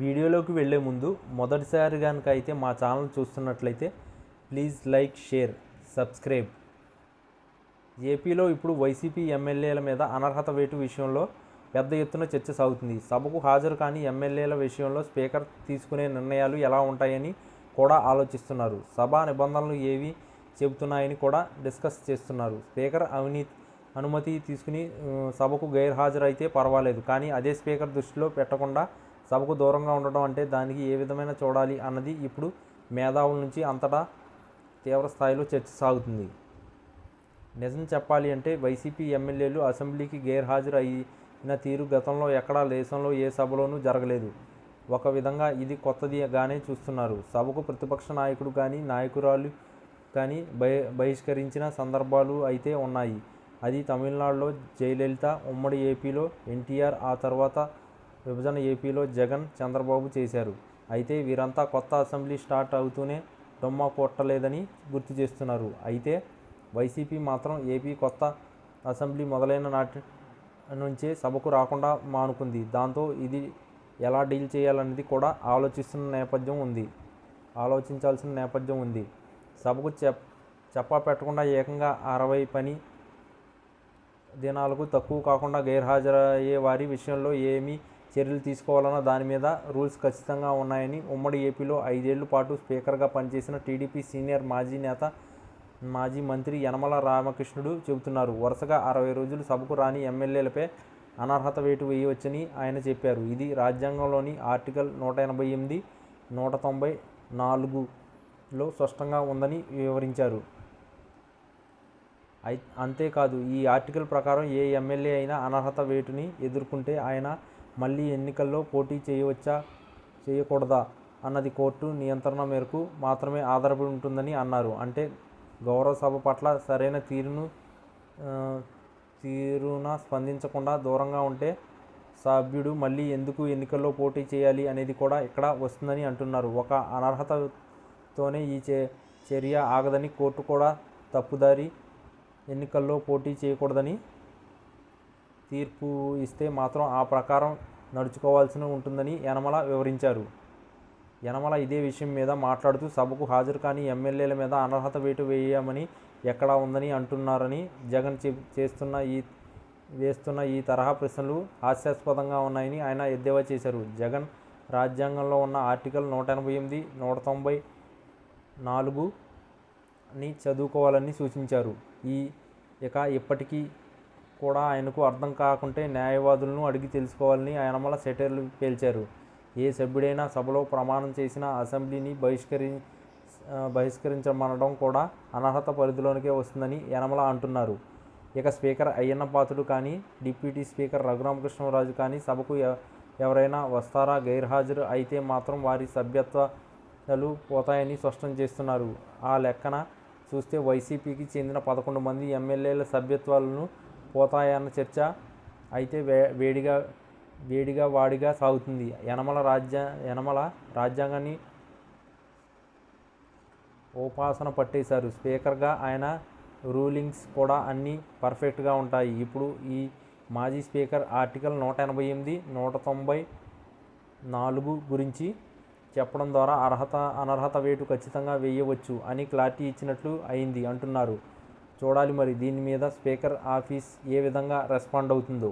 వీడియోలోకి వెళ్ళే ముందు మొదటిసారి కనుక అయితే మా ఛానల్ చూస్తున్నట్లయితే ప్లీజ్ లైక్, షేర్, సబ్స్క్రైబ్. ఏపీలో ఇప్పుడు వైసీపీ ఎమ్మెల్యేల మీద అనర్హత వేటు విషయంలో పెద్ద ఎత్తున చర్చ సాగుతుంది. సభకు హాజరు కాని ఎమ్మెల్యేల విషయంలో స్పీకర్ తీసుకునే నిర్ణయాలు ఎలా ఉంటాయని కూడా ఆలోచిస్తున్నారు. సభా నిబంధనలు ఏవి చెబుతున్నాయని కూడా డిస్కస్ చేస్తున్నారు. స్పీకర్ అనుమతి తీసుకుని సభకు గైర్హాజరైతే పర్వాలేదు, కానీ అదే స్పీకర్ దృష్టిలో పెట్టకుండా సభకు దూరంగా ఉండడం అంటే దానికి ఏ విధమైన చూడాలి అన్నది ఇప్పుడు మేధావుల నుంచి అంతటా తీవ్ర స్థాయిలో చర్చ సాగుతుంది. నిజం చెప్పాలి అంటే వైసీపీ ఎమ్మెల్యేలు అసెంబ్లీకి గైర్హాజరు అయిన తీరు గతంలో ఎక్కడా దేశంలో ఏ సభలోనూ జరగలేదు. ఒక విధంగా ఇది కొత్తదిగానే చూస్తున్నారు. సభకు ప్రతిపక్ష నాయకుడు కానీ నాయకురాలు కానీ బహిష్కరించిన సందర్భాలు అయితే ఉన్నాయి. అది తమిళనాడులో జయలలిత, ఉమ్మడి ఏపీలో ఎన్టీఆర్, ఆ తర్వాత విభజన ఏపీలో జగన్, చంద్రబాబు చేశారు. అయితే వీరంతా కొత్త అసెంబ్లీ స్టార్ట్ అవుతూనే డొమ్మ కొట్టలేదని గుర్తు చేస్తున్నారు. అయితే వైసీపీ మాత్రం ఏపీ కొత్త అసెంబ్లీ మొదలైన నాటి నుంచే సభకు రాకుండా మానుకుంది. దాంతో ఇది ఎలా డీల్ చేయాలనేది కూడా ఆలోచించాల్సిన నేపథ్యం ఉంది. సభకు చెప్పా పెట్టకుండా ఏకంగా 60 పని దినాలకు తక్కువ కాకుండా గైర్హాజరయ్యే వారి విషయంలో ఏమీ చర్యలు తీసుకోవాలన్న దాని మీద రూల్స్ ఖచ్చితంగా ఉన్నాయని ఉమ్మడి ఏపీలో 5 ఏళ్ల పాటు స్పీకర్గా పనిచేసిన టీడీపీ సీనియర్ మాజీ మంత్రి యనమల రామకృష్ణుడు చెబుతున్నారు. వరుసగా 60 రోజులు సభకు రాని ఎమ్మెల్యేలపై అనర్హత వేటు వేయవచ్చని ఆయన చెప్పారు. ఇది రాజ్యాంగంలోని ఆర్టికల్ 188, 194లో స్పష్టంగా ఉందని వివరించారు. అంతేకాదు, ఈ ఆర్టికల్ ప్రకారం ఏ ఎమ్మెల్యే అయినా అనర్హత వేటుని ఎదుర్కొంటే ఆయన మళ్ళీ ఎన్నికల్లో పోటీ చేయవచ్చా, చేయకూడదా అన్నది కోర్టు నియంత్రణ మేరకు మాత్రమే ఆధారపడి ఉంటుందని అన్నారు. అంటే గౌరవ సభ పట్ల సరైన తీరున స్పందించకుండా దూరంగా ఉంటే సభ్యుడు మళ్ళీ ఎందుకు ఎన్నికల్లో పోటీ చేయాలి అనేది కూడా ఇక్కడ వస్తుందని అంటున్నారు. ఒక అనర్హతతోనే ఈ చర్య ఆగదని కోర్టు కూడా తప్పుదారి ఎన్నికల్లో పోటీ చేయకూడదని తీర్పు ఇస్తే మాత్రం ఆ ప్రకారం నడుచుకోవాల్సి ఉంటుందని యనమల వివరించారు. యనమల ఇదే విషయం మీద మాట్లాడుతూ సభకు హాజరు కాని ఎమ్మెల్యేల మీద అనర్హత వేటు వేయమని ఎక్కడా ఉందని అంటున్నారని, జగన్ వేస్తున్న ఈ తరహా ప్రశ్నలు హాస్యాస్పదంగా ఉన్నాయని ఆయన ఎద్దేవా చేశారు. జగన్ రాజ్యాంగంలో ఉన్న ఆర్టికల్ 188, 194ని చదువుకోవాలని సూచించారు. ఇప్పటికీ కూడా ఆయనకు అర్థం కాకుంటే న్యాయవాదులను అడిగి తెలుసుకోవాలని యనమల సెటైర్లు పేల్చారు. ఏ సభ్యుడైనా సభలో ప్రమాణం చేసిన అసెంబ్లీని బహిష్కరించమనడం కూడా అనర్హత పరిధిలోనికే వస్తుందని యనమల అంటున్నారు. ఇక స్పీకర్ అయ్యన్న పాత్రుడు కానీ, డిప్యూటీ స్పీకర్ రఘురామకృష్ణరాజు కానీ సభకు ఎవరైనా వస్తారా? గైర్హాజరు అయితే మాత్రం వారి సభ్యత్వాలు పోతాయని స్పష్టం చేస్తున్నారు. ఆ లెక్కన చూస్తే వైసీపీకి చెందిన 11 మంది ఎమ్మెల్యేల సభ్యత్వాలను పోతాయన్న చర్చ అయితే వాడిగా సాగుతుంది. యనమల రాజ్యాంగాన్ని ఉపాసన పట్టేశారు. స్పీకర్గా ఆయన రూలింగ్స్ కూడా అన్నీ పర్ఫెక్ట్గా ఉంటాయి. ఇప్పుడు ఈ మాజీ స్పీకర్ ఆర్టికల్ 188, 194 గురించి చెప్పడం ద్వారా అనర్హత వేటు ఖచ్చితంగా వేయవచ్చు అని క్లారిటీ ఇచ్చినట్లు అయింది అంటున్నారు. చూడాలి మరి దీని మీద స్పీకర్ ఆఫీస్ ఏ విధంగా రెస్పాండ్ అవుతుందో.